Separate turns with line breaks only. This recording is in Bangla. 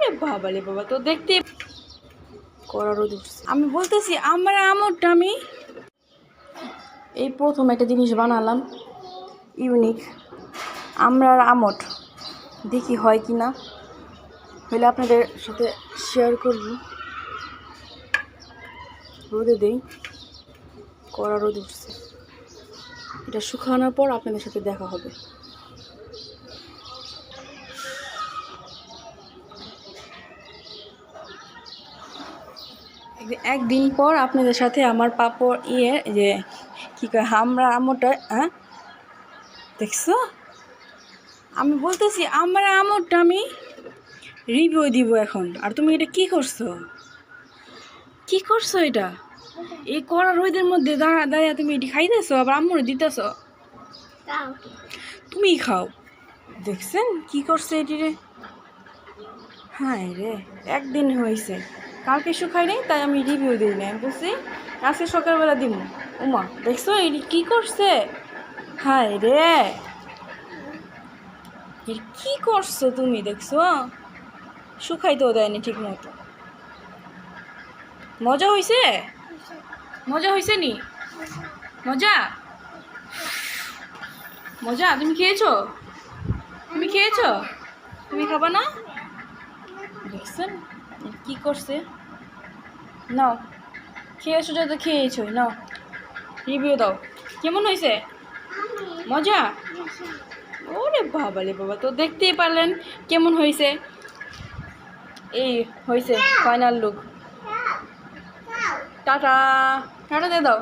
ওরে বাবা রে বাবা, তো দেখতে করার আমি বলতেছি আমার আমরটা আমি এই প্রথম একটা জিনিস বানালাম, ইউনিক আমরার আমট। দেখি হয় কি না, হলে আপনাদের সাথে শেয়ার করব। রোদে দেই, কড়া রোদ উঠছে। এটা শুকানোর পর আপনাদের সাথে দেখা হবে। একদিন পর আপনাদের সাথে আমার পাপড় যে কী কয় আমরা আমরটা, হ্যাঁ দেখছো, আমি বলতেছি আমার আমরটা আমি রিভিউ দিব এখন। আর তুমি এটা কি করছো, কি করছো এটা? এই কড়া রোদের মধ্যে দাঁড়িয়ে তুমি এটি খাইতেছো, আবার আম্মুরে দিতেছো। তুমি খাও। দেখছেন কি করছে এটি রে? হ্যাঁ রে, একদিন হয়েছে, কালকে শুকাই নেই, তাই আমি রিভিউ দিই না। আমি বলছি আজকে সকালবেলা দিব। উমা দেখছো এটি কি করছে? হায় রে, কি করছো তুমি? দেখছো শুকাইতেও দেয়নি ঠিক মতো। মজা হয়েছে? মজা হয়েছে নি? মজা মজা? তুমি খেয়েছো? তুমি খেয়েছো? তুমি খাবা না? দেখছেন কি করছে? নাও খেয়েছো, যত খেয়েছো নাও, রিভিউ দাও। কেমন হয়েছে? মজা? ওরে বাবা রে বাবা, তো দেখতেই পারলেন কেমন হয়েছে। এই হয়েছে ফাইনাল লুক। টাটা, টাটা দিয়ে দাও।